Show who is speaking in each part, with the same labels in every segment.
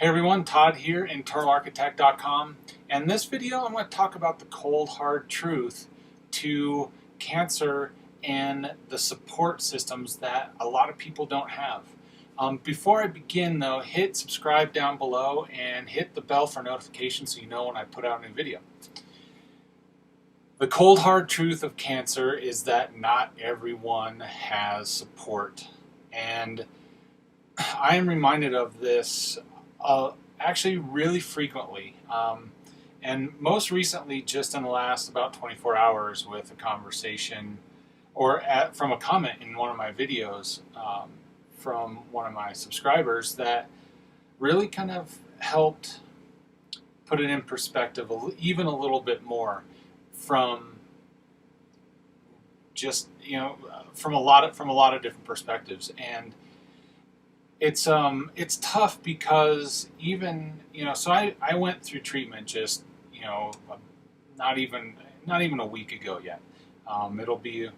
Speaker 1: Hey everyone, Todd here, internalarchitect.com, and in this video I'm going to talk about the cold hard truth to cancer and the support systems that a lot of people don't have. Before I begin though, hit subscribe down below and hit the bell for notifications so you know when I put out a new video. The cold hard truth of cancer is that not everyone has support, and I am reminded of this actually really frequently, and most recently just in the last about 24 hours with a conversation from a comment in one of my videos from one of my subscribers that really kind of helped put it in perspective even a little bit more from just from a lot of different perspectives. And it's tough because even so I went through treatment just not even a week ago yet. It'll be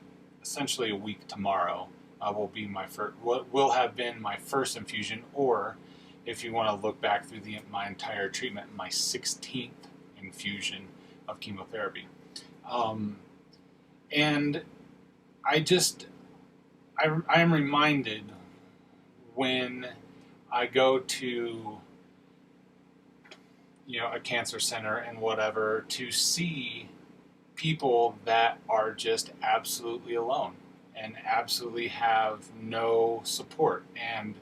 Speaker 1: essentially a week tomorrow. Will have been my first infusion, or if you want to look back through my entire treatment, my 16th infusion of chemotherapy. And I am reminded when I go to a cancer center and whatever, to see people that are just absolutely alone and absolutely have no support. And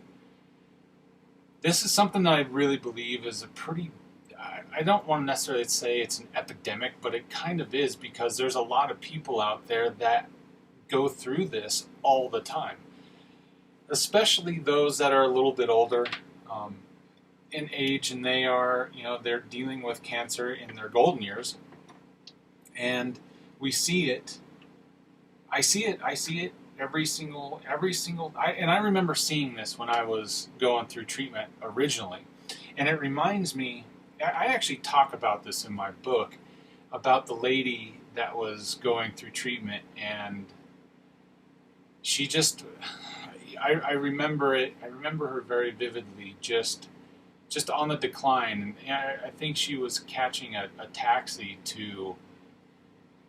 Speaker 1: this is something that I really believe is a pretty, I don't want to necessarily say it's an epidemic, but it kind of is, because there's a lot of people out there that go through this all the time, especially those that are a little bit older in age, and they're dealing with cancer in their golden years. And we see it. I see it every single. And I remember seeing this when I was going through treatment originally, and it reminds me. I actually talk about this in my book about the lady that was going through treatment, and she just. I remember it. I remember her very vividly, just on the decline, and I think she was catching a taxi to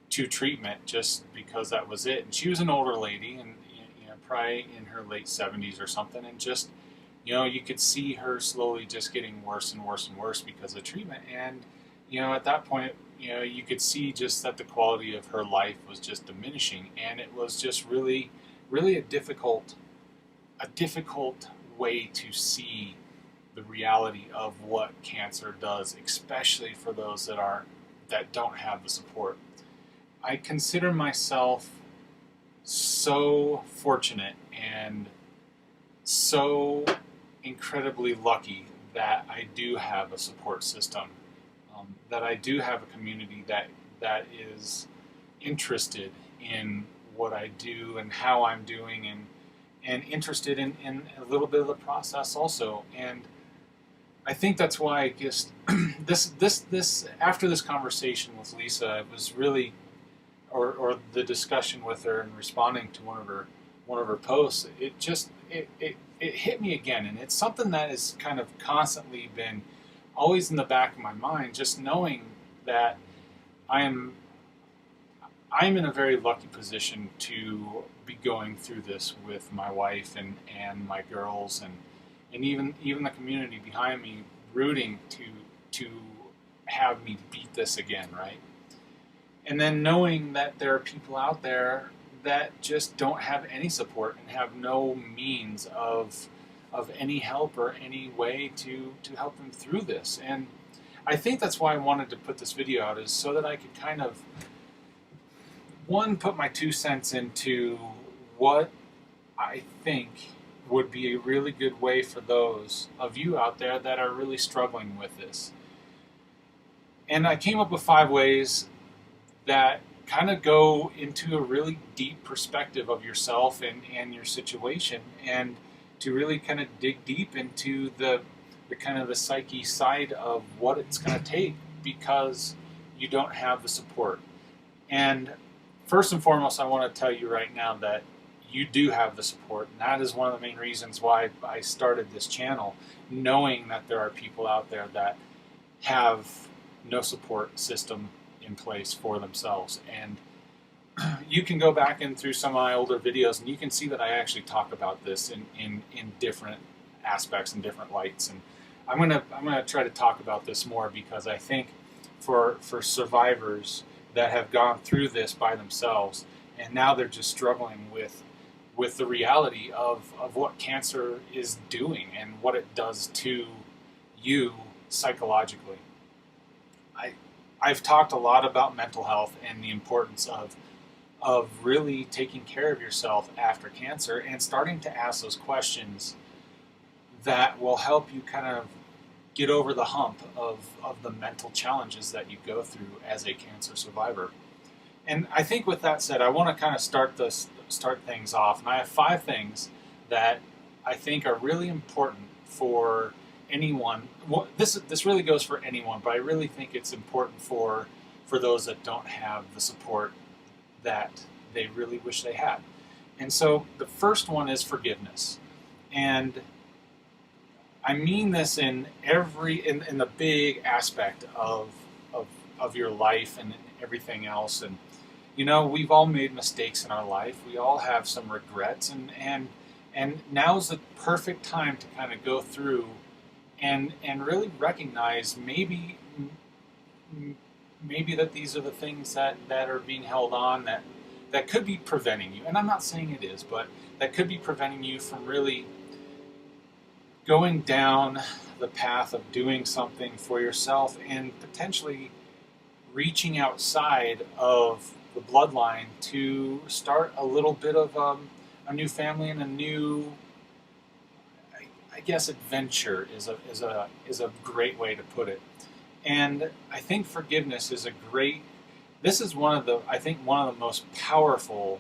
Speaker 1: treatment just because that was it. And she was an older lady, and probably in her late 70s or something, and just you could see her slowly just getting worse and worse and worse because of treatment. And at that point, you could see just that the quality of her life was just diminishing, and it was just really, really a difficult way to see the reality of what cancer does, especially for those that don't have the support. I consider myself so fortunate and so incredibly lucky that I do have a support system, that I do have a community that is interested in what I do and how I'm doing, and interested in a little bit of the process also. And I think that's why I guess this after this conversation with Lisa, it was really, or the discussion with her and responding to one of her posts, it hit me again. And it's something that has kind of constantly been always in the back of my mind, just knowing that I'm in a very lucky position to be going through this with my wife and my girls, and even the community behind me rooting to have me beat this again, right? And then knowing that there are people out there that just don't have any support and have no means of any help or any way to help them through this. And I think that's why I wanted to put this video out, is so that I could kind of, one, put my 2 cents into what I think would be a really good way for those of you out there that are really struggling with this. And I came up with 5 ways that kind of go into a really deep perspective of yourself and your situation, and to really kind of dig deep into the kind of the psyche side of what it's going to take because you don't have the support. And first and foremost, I want to tell you right now that you do have the support. And that is one of the main reasons why I started this channel, knowing that there are people out there that have no support system in place for themselves. And you can go back in through some of my older videos and you can see that I actually talk about this in different aspects and different lights. And I'm gonna try to talk about this more, because I think for survivors that have gone through this by themselves and now they're just struggling with the reality of what cancer is doing and what it does to you psychologically. I've talked a lot about mental health and the importance of really taking care of yourself after cancer and starting to ask those questions that will help you kind of get over the hump of the mental challenges that you go through as a cancer survivor. And I think with that said, I want to kind of start things off. And I have 5 things that I think are really important for anyone. Well, this really goes for anyone, but I really think it's important for those that don't have the support that they really wish they had. And so the first one is forgiveness. And I mean this in the big aspect of your life and everything else. And you know, we've all made mistakes in our life. We all have some regrets, and now's the perfect time to kind of go through and really recognize maybe that these are the things that are being held on that could be preventing you. And I'm not saying it is, but that could be preventing you from really going down the path of doing something for yourself and potentially reaching outside of the bloodline to start a little bit of a new family and a new, I guess, adventure is a great way to put it. And I think forgiveness is this is one of the most powerful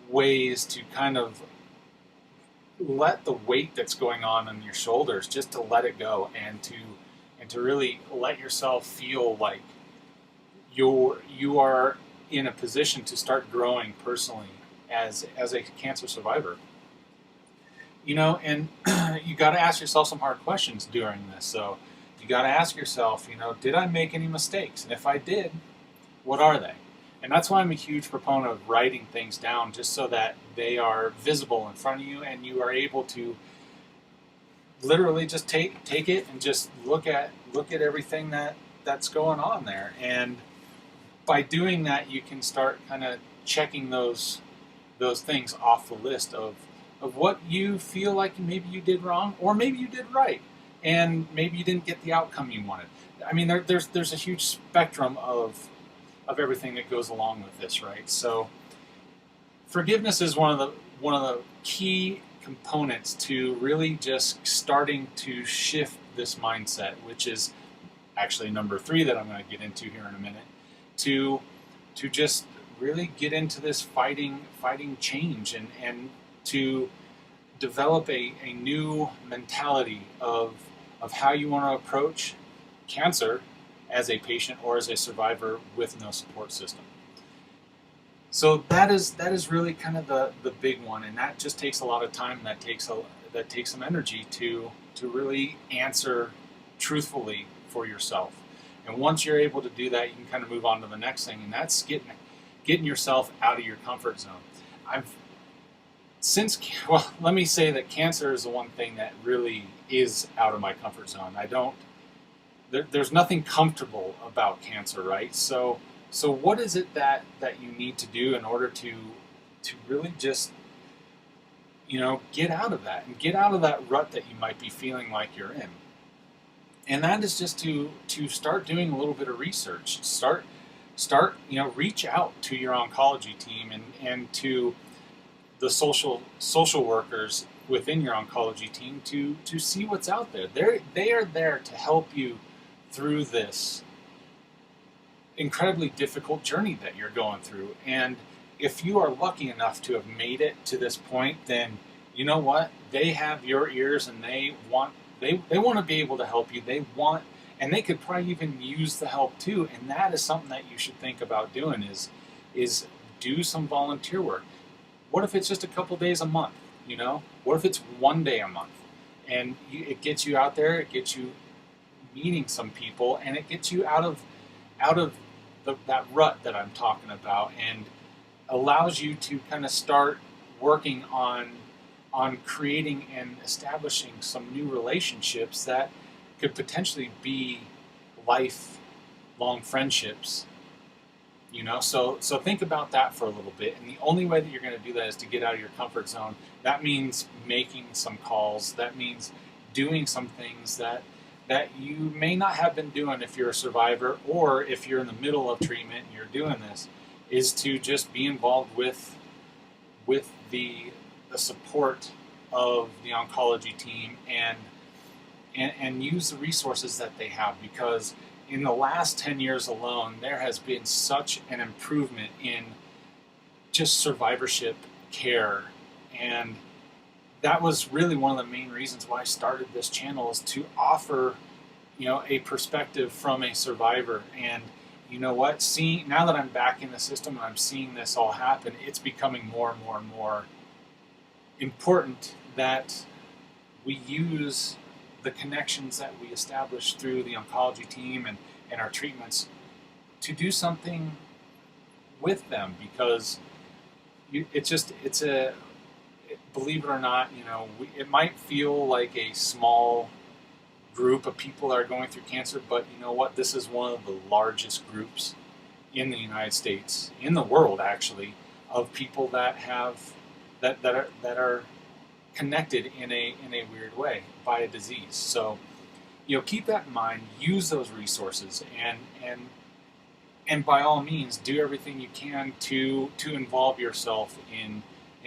Speaker 1: ways to kind of let the weight that's going on your shoulders, just to let it go, and to really let yourself feel like you are in a position to start growing personally as a cancer survivor. You know, and you got to ask yourself some hard questions during this. So you got to ask yourself, you know, did I make any mistakes? And if I did, what are they? And that's why I'm a huge proponent of writing things down, just so that they are visible in front of you and you are able to literally just take it and just look at everything that's going on there. And by doing that, you can start kind of checking those things off the list of what you feel like maybe you did wrong, or maybe you did right, and maybe you didn't get the outcome you wanted. I mean, there's a huge spectrum of everything that goes along with this, right? So forgiveness is one of the key components to really just starting to shift this mindset, which is actually number 3 that I'm going to get into here in a minute, to just really get into this fighting change and to develop a new mentality of how you want to approach cancer as a patient or as a survivor with no support system. So that is really kind of the big one, and that just takes a lot of time. That takes some energy to really answer truthfully for yourself. And once you're able to do that, you can kind of move on to the next thing, and that's getting yourself out of your comfort zone. Let me say that cancer is the one thing that really is out of my comfort zone. There's nothing comfortable about cancer, right? So what is it that you need to do in order to really just, you know, get out of that and get out of that rut that you might be feeling like you're in? And that is just to start doing a little bit of research. Start, you know, reach out to your oncology team and to the social workers within your oncology team to see what's out there. They are there to help you through this incredibly difficult journey that you're going through. And if you are lucky enough to have made it to this point, then you know what? They have your ears, and they want to be able to help you. And they could probably even use the help too. And that is something that you should think about doing is do some volunteer work. What if it's just a couple days a month? What if it's one day a month? And it gets you out there, it gets you meeting some people, and it gets you out of that rut that I'm talking about, and allows you to kind of start working on creating and establishing some new relationships that could potentially be lifelong friendships. So think about that for a little bit. And the only way that you're going to do that is to get out of your comfort zone. That means making some calls. That means doing some things that you may not have been doing if you're a survivor, or if you're in the middle of treatment and you're doing this, is to just be involved with the support of the oncology team, and use the resources that they have, because in the last 10 years alone, there has been such an improvement in just survivorship care. And that was really one of the main reasons why I started this channel, is to offer, a perspective from a survivor. And you know what? Now that I'm back in the system and I'm seeing this all happen, it's becoming more and more and more important that we use the connections that we establish through the oncology team and our treatments to do something with them, because believe it or not, it might feel like a small group of people that are going through cancer, but you know what? This is one of the largest groups in the United States, in the world actually, of people that are connected in a weird way by a disease. So, keep that in mind. Use those resources, and by all means, do everything you can to involve yourself in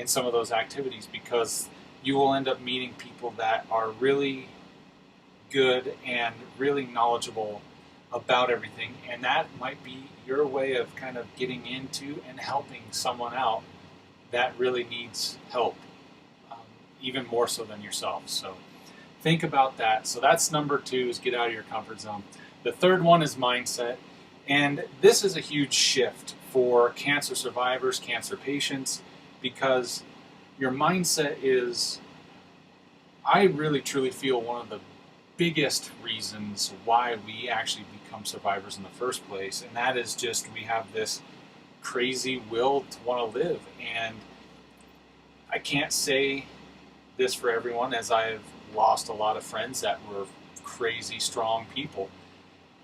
Speaker 1: some of those activities, because you will end up meeting people that are really good and really knowledgeable about everything, and that might be your way of kind of getting into and helping someone out that really needs help, even more so than yourself. So think about that. So that's number 2, is get out of your comfort zone. The third one is mindset. And this is a huge shift for cancer survivors, cancer patients, because your mindset is, I really truly feel, one of the biggest reasons why we actually become survivors in the first place. And that is just, we have this crazy will to want to live. And I can't say this for everyone, as I've lost a lot of friends that were crazy strong people,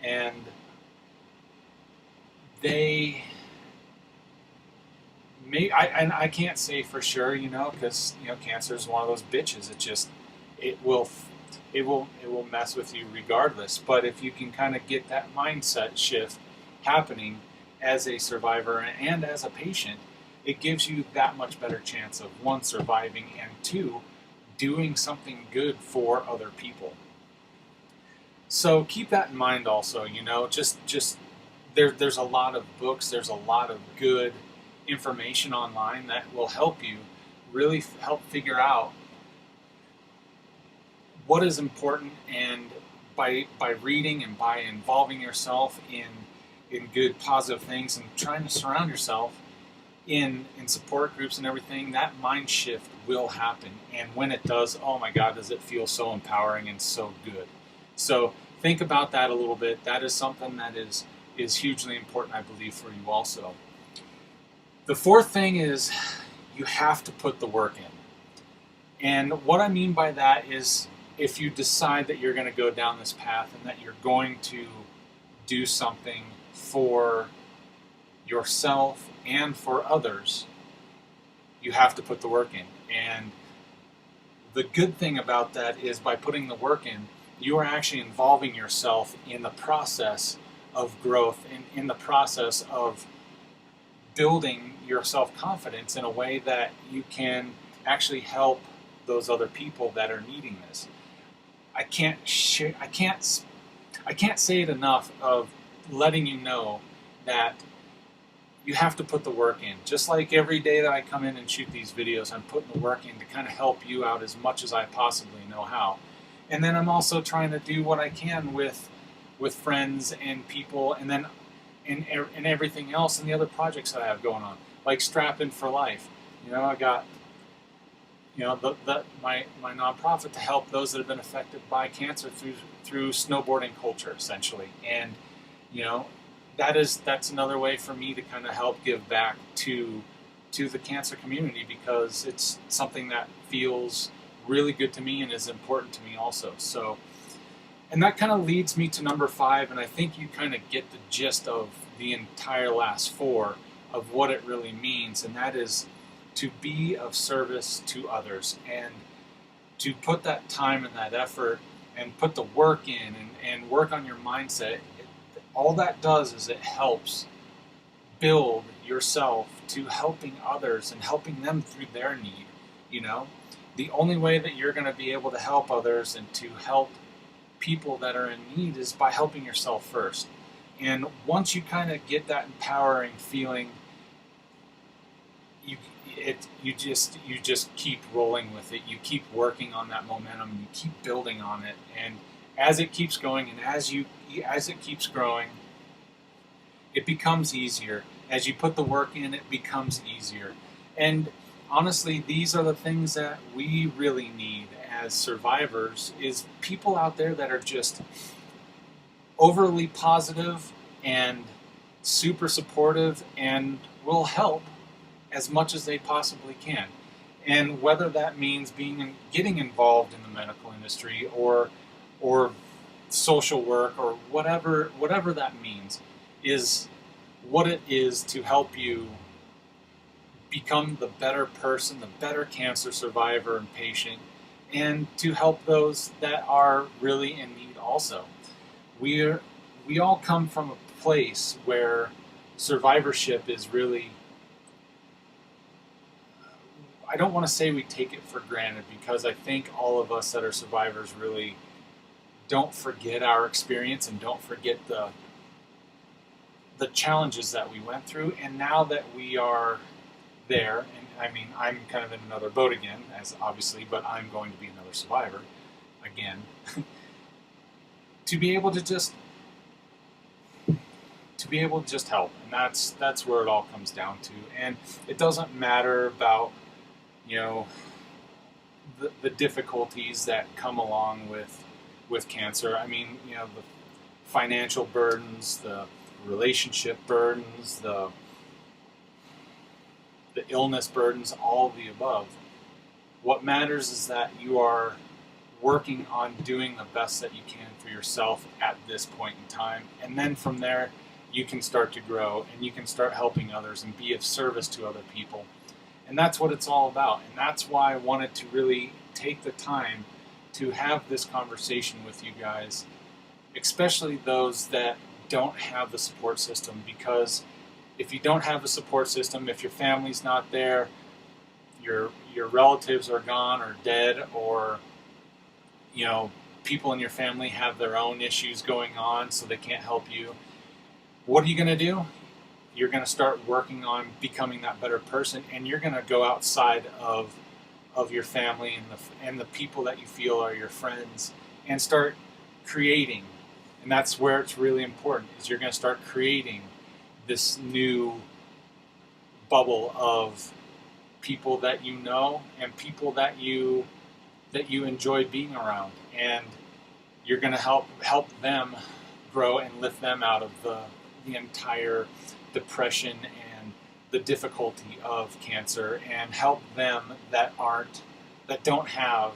Speaker 1: and they may, I can't say for sure, because cancer is one of those bitches. It will mess with you regardless. But if you can kind of get that mindset shift happening as a survivor and as a patient, it gives you that much better chance of, 1, surviving, and 2, doing something good for other people. So keep that in mind also. There's a lot of books, there's a lot of good information online that will help you really help figure out what is important, and by reading and by involving yourself in good positive things, and trying to surround yourself in support groups and everything, that mind shift will happen. And when it does, oh my God, does it feel so empowering and so good. So think about that a little bit. That is something that is hugely important, I believe, for you also. The fourth thing is, you have to put the work in. And what I mean by that is, if you decide that you're going to go down this path and that you're going to do something for yourself and for others, you have to put the work in. And the good thing about that is, by putting the work in, you are actually involving yourself in the process of growth, and in the process of building your self-confidence in a way that you can actually help those other people that are needing this. I can't say it enough of letting you know that you have to put the work in. Just like every day that I come in and shoot these videos, I'm putting the work in to kind of help you out as much as I possibly know how. And then I'm also trying to do what I can with friends and people, and then and everything else, and the other projects that I have going on, like Strap In for Life. I got my nonprofit to help those that have been affected by cancer through snowboarding culture, essentially. And you know that's another way for me to kind of help give back to the cancer community, because it's something that feels really good to me and is important to me also. So, and that kind of leads me to number 5, and I think you kind of get the gist of the entire last 4 of what it really means, and that is to be of service to others, and to put that time and that effort and put the work in, and work on your mindset. All that does is it helps build yourself to helping others and helping them through their need. The only way that you're going to be able to help others and to help people that are in need is by helping yourself first. And once you kind of get that empowering feeling, you just keep rolling with it. You keep working on that momentum, and you keep building on it. And as it keeps going, and as it keeps growing, it becomes easier. As you put the work in, it becomes easier. And honestly, these are the things that we really need as survivors, is people out there that are just overly positive and super supportive and will help as much as they possibly can. And whether that means getting involved in the medical industry or social work or whatever that means, is what it is to help you become the better person, the better cancer survivor and patient, and to help those that are really in need also. We all come from a place where survivorship is really, I don't want to say we take it for granted, because I think all of us that are survivors really don't forget our experience and don't forget the challenges that we went through. And now that we are there, and I mean, I'm kind of in another boat again, as obviously, but I'm going to be another survivor again, to be able to just help. And that's where it all comes down to. And it doesn't matter about the difficulties that come along with cancer. I mean, the financial burdens, the relationship burdens, the illness burdens, all of the above. What matters is that you are working on doing the best that you can for yourself at this point in time. And then from there, you can start to grow, and you can start helping others and be of service to other people. And that's what it's all about. And that's why I wanted to really take the time to have this conversation with you guys, especially those that don't have the support system. Because if you don't have a support system, if your family's not there, your relatives are gone or dead, or people in your family have their own issues going on, so they can't help you, what are you going to do? You're going to start working on becoming that better person, and you're going to go outside of your family and the people that you feel are your friends, and start creating. And that's where it's really important, is you're going to start creating this new bubble of people that you know and people that you enjoy being around, and you're going to help them grow and lift them out of the entire depression and the difficulty of cancer, and help them that don't have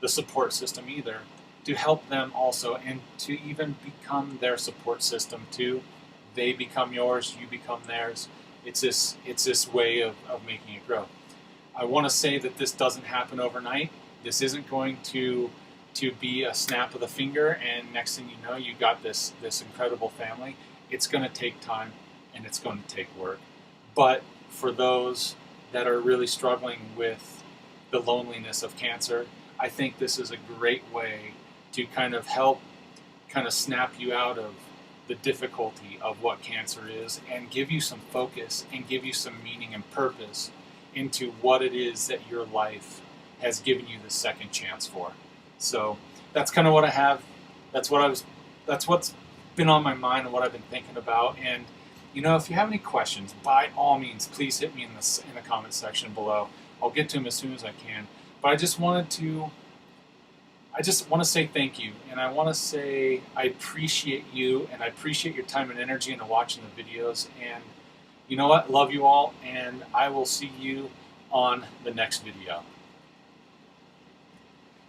Speaker 1: the support system either, to help them also, and to even become their support system too. They become yours, you become theirs. It's this way of making it grow. I want to say that this doesn't happen overnight. This isn't going to be a snap of the finger and next thing you know, you got this incredible family. It's going to take time, and it's going to take work. But for those that are really struggling with the loneliness of cancer, I think this is a great way to kind of help snap you out of the difficulty of what cancer is, and give you some focus and give you some meaning and purpose into what it is that your life has given you the second chance for. So that's kind of what I have. That's what's been on my mind and what I've been thinking about. And You know, if you have any questions, by all means, please hit me in the comment section below. I'll get to them as soon as I can. But I just want to say thank you, and I want to say I appreciate you, and I appreciate your time and energy into watching the videos. And you know what? Love you all, and I will see you on the next video.